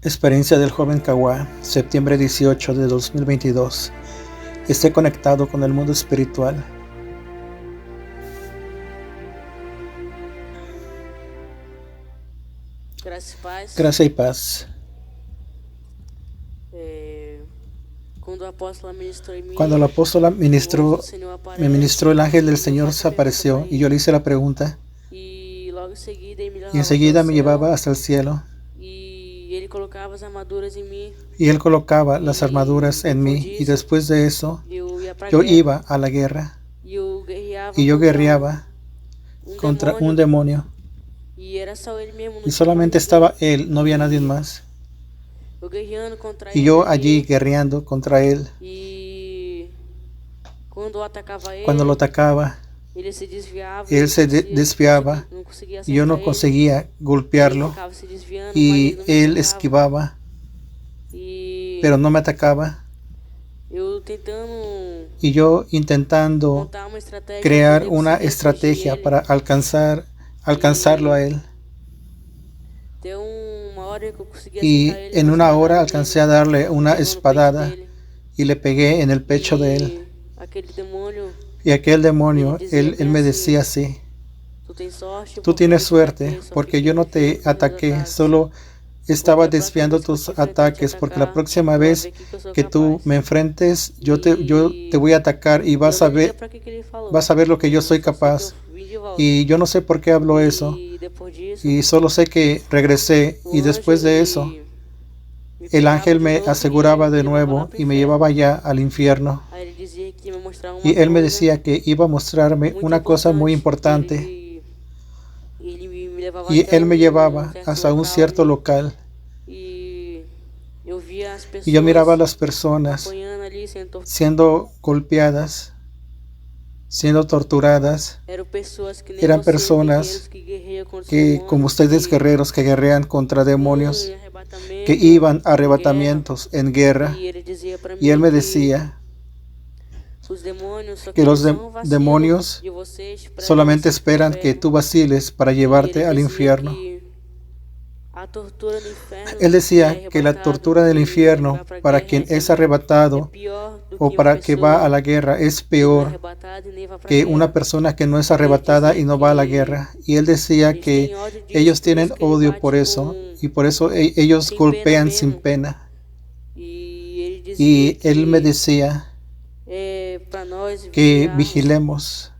Experiencia del joven Kawa, septiembre 18 de 2022. Esté conectado con el mundo espiritual. Gracia y paz. Cuando el apóstol me ministró, el ángel del Señor se apareció y yo le hice la pregunta y enseguida me llevaba hasta el cielo. Y él colocaba las armaduras en mí y después de eso yo iba a la guerra y yo guerreaba contra un demonio y solamente estaba él, no había nadie más. Y yo allí guerreando contra él. Cuando lo atacaba, él se desviaba y yo no conseguía golpearlo y él esquivaba, pero no me atacaba. Y yo intentando crear una estrategia para alcanzarlo a él. Y en una hora alcancé a darle una espadada y le pegué en el pecho de él. Y aquel demonio, él me decía así: tú tienes suerte porque yo no te ataqué, solo estaba desviando tus ataques, porque la próxima vez que tú me enfrentes, yo te voy a atacar y vas a ver lo que yo soy capaz. Y yo no sé por qué hablo eso, y solo sé que regresé, y después de eso, el ángel me aseguraba de nuevo y me llevaba ya al infierno. Y él me decía que iba a mostrarme una cosa muy importante. Y él me llevaba hasta un cierto local. Y yo miraba a las personas siendo golpeadas, siendo torturadas. Eran personas que, como ustedes guerreros, que guerrean contra demonios, que iban a arrebatamientos en guerra. Y él me decía que los demonios solamente esperan que tú vaciles para llevarte al infierno. Él decía que la tortura del infierno para quien es arrebatado o para que va a la guerra es peor que una persona que no es arrebatada y no va a la guerra. Y él decía que ellos tienen odio por eso y por eso ellos golpean sin pena. Y él me decía que vigilemos,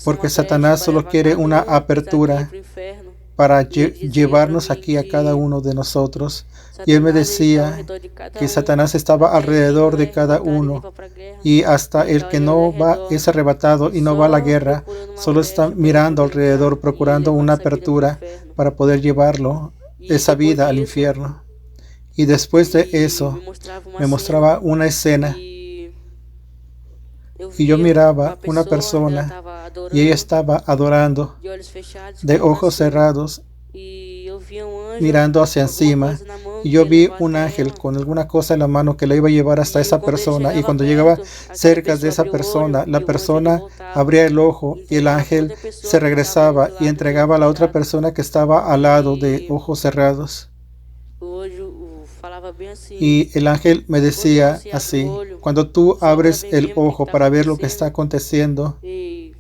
porque Satanás solo quiere una apertura para llevarnos aquí a cada uno de nosotros. Y él me decía que Satanás estaba alrededor de cada uno, y hasta el que no va es arrebatado y no va a la guerra, solo está mirando alrededor, procurando una apertura para poder llevarlo esa vida al infierno. Y después de eso me mostraba una escena y yo miraba una persona y ella estaba adorando de ojos cerrados, mirando hacia encima, y yo vi un ángel con alguna cosa en la mano que la iba a llevar hasta esa persona, y cuando llegaba cerca de esa persona, la persona abría el ojo y el ángel se regresaba y entregaba a la otra persona que estaba al lado de ojos cerrados. Y el ángel me decía así: cuando tú abres el ojo para ver lo que está aconteciendo y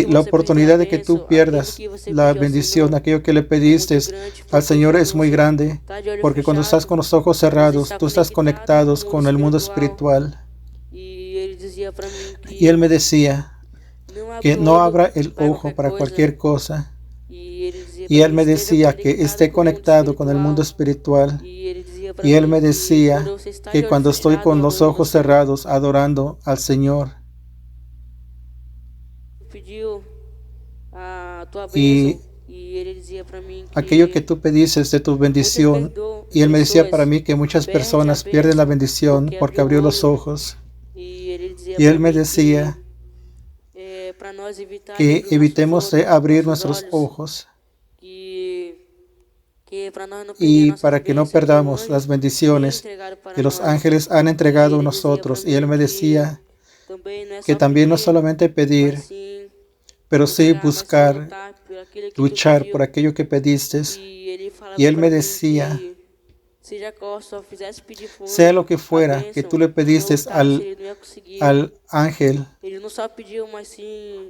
la oportunidad de que tú pierdas la bendición, aquello que le pediste al Señor, es muy grande, porque cuando estás con los ojos cerrados, tú estás conectados con el mundo espiritual. Y él me decía que no abra el ojo para cualquier cosa. Y él me decía que esté conectado con el mundo espiritual. Y él me decía que cuando estoy con los ojos cerrados adorando al Señor, y aquello que tú pediste de tu bendición, y él me decía para mí que muchas personas pierden la bendición porque abrió los ojos. Y él me decía que evitemos de abrir nuestros ojos, y para que no perdamos las bendiciones que los ángeles han entregado a nosotros. Y él me decía que también no solamente pedir, pero sí buscar, luchar por aquello que pediste. Y Él me decía, sea lo que fuera que tú le pediste al ángel,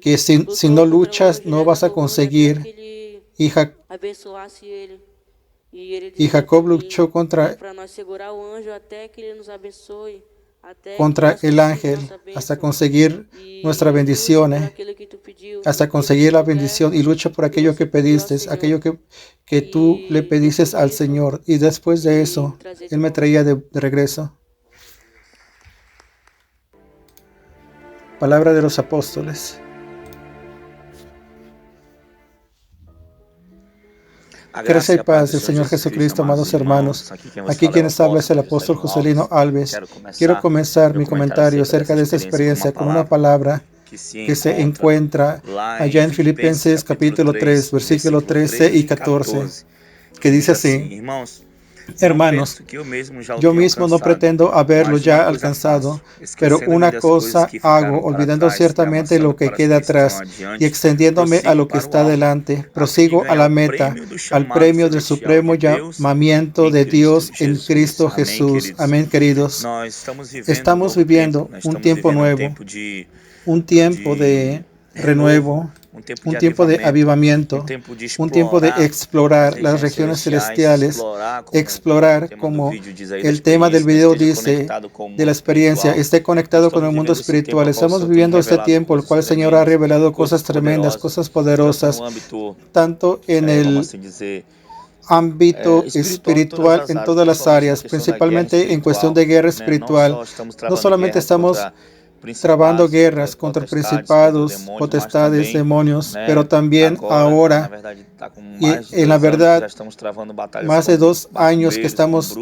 que si no luchas no vas a conseguir. Y Jacob luchó contra el ángel hasta conseguir nuestra bendición, hasta conseguir la bendición, y lucha por aquello que pediste, aquello que tú le pediste al Señor. Y después de eso, Él me traía de regreso. Palabra de los apóstoles. Gracia y paz del Señor Jesucristo, amados hermanos. Aquí quienes habla es el apóstol Juscelino Alves. Quiero comenzar mi comentario acerca de esta experiencia con una palabra que se encuentra allá en Filipenses capítulo 3, versículo 13 y 14, que dice así: Hermanos, yo mismo no pretendo haberlo ya alcanzado, pero una cosa hago, olvidando ciertamente lo que queda atrás y extendiéndome a lo que está delante, prosigo a la meta, al premio del supremo llamamiento de Dios en Cristo Jesús. Amén, queridos. Estamos viviendo un tiempo nuevo, un tiempo de renuevo, un tiempo de avivamiento, un tiempo de explorar las regiones celestiales, explorar, como el tema del video dice, de la experiencia, esté conectado con el mundo espiritual. Estamos viviendo este tiempo, el cual el Señor ha revelado cosas tremendas, cosas poderosas, tanto en el ámbito espiritual, en todas las áreas, principalmente en cuestión de guerra espiritual. No solamente estamos trabando guerras contra principados, potestades, demonios, pero también ahora, y en la verdad, más de 2 años que estamos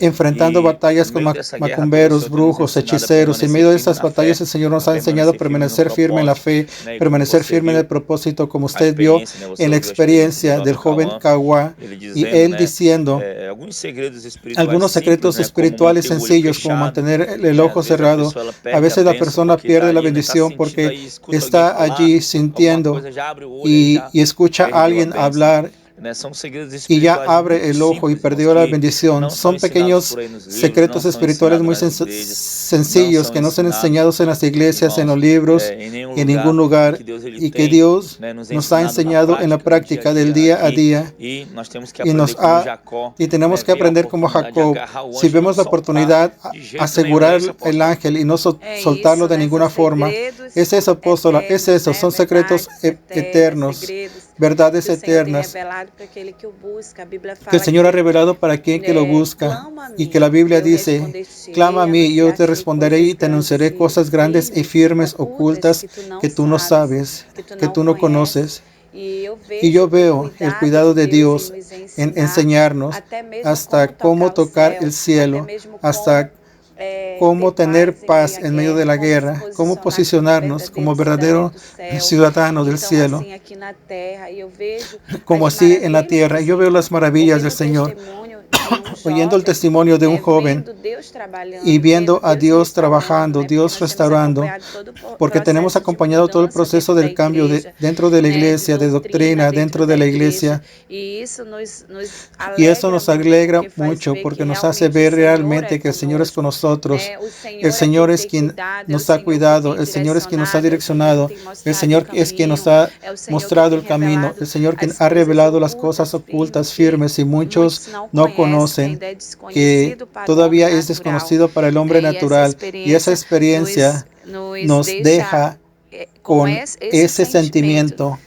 enfrentando batallas con macumberos, brujos, hechiceros. En medio de estas batallas el Señor nos ha enseñado a permanecer firme en la fe, permanecer firme en el propósito, como usted vio en la experiencia del joven Kawa, y él diciendo algunos secretos espirituales sencillos, como mantener el ojo cerrado. A veces la persona pierde la bendición porque está allí sintiendo y escucha a alguien hablar y ya abre el ojo y perdió la bendición. Son pequeños secretos espirituales muy sencillos que no son enseñados en las iglesias, en los libros, en ningún lugar, y que Dios nos ha enseñado en la práctica del día a día, y tenemos que aprender como Jacob. Si vemos la oportunidad, asegurar el ángel y no soltarlo de ninguna forma. Es eso, apóstola, es eso, son secretos eternos, verdades eternas que el Señor ha revelado para aquel que lo busca, y que la Biblia dice: clama a mí y yo te responderé y te anunciaré cosas grandes y firmes ocultas que tú no sabes, que tú no conoces. Y yo veo el cuidado de Dios en enseñarnos hasta cómo tocar el cielo, hasta cómo tener paz en medio de la guerra, cómo posicionarnos como verdaderos ciudadanos del cielo, como así en la tierra. Yo veo las maravillas del Señor, oyendo el testimonio de un joven y viendo a Dios trabajando, Dios restaurando, porque tenemos acompañado todo el proceso del cambio dentro de la iglesia, de doctrina dentro de la iglesia, y eso nos alegra mucho porque nos hace ver realmente que el Señor es con nosotros. El Señor es quien nos ha cuidado, el Señor es quien nos ha direccionado, el Señor es quien nos ha mostrado el camino, el Señor quien ha revelado las cosas ocultas, firmes, y muchos no conocen, que todavía es desconocido para el hombre natural, y esa experiencia nos deja con ese sentimiento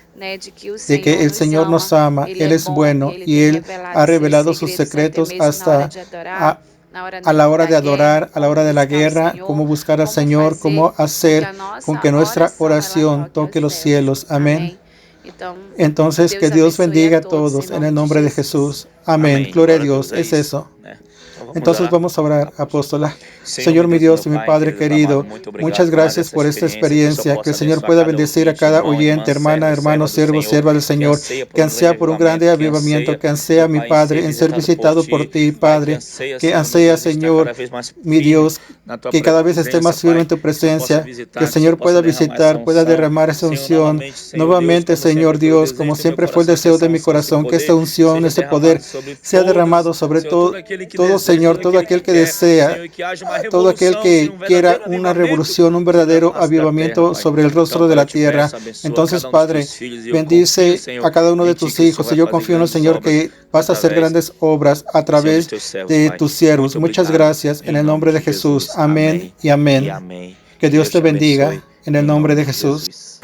de que el Señor nos ama, Él es bueno, y Él ha revelado sus secretos hasta a la hora de adorar, a la hora de la guerra, cómo buscar al Señor, cómo hacer con que nuestra oración toque los cielos. Amén. Entonces, que Dios bendiga a todos en el nombre de Jesús. Amén. Gloria a Dios. Es eso. Entonces vamos a orar, apóstola. Señor mi Dios y mi Padre querido, muchas gracias por esta experiencia. Que el Señor pueda bendecir a cada oyente, hermana, hermano, siervo, sierva del Señor, que ansea por un grande avivamiento, que ansea, mi Padre, en ser visitado por ti, Padre, que ansea, Señor, mi Dios, que cada vez esté más firme en tu presencia, que el Señor pueda visitar, pueda derramar esa unción nuevamente, Señor Dios, como siempre fue el deseo de mi corazón, que esta unción, ese poder sea derramado sobre todo, Señor, todo aquel que desea, todo aquel que quiera una revolución, un verdadero avivamiento sobre el rostro de la tierra. Entonces, Padre, bendice a cada uno de tus hijos, y yo confío en el Señor que vas a hacer grandes obras a través de tus siervos. Muchas gracias en el nombre de Jesús. Amén y amén. Que Dios te bendiga en el nombre de Jesús.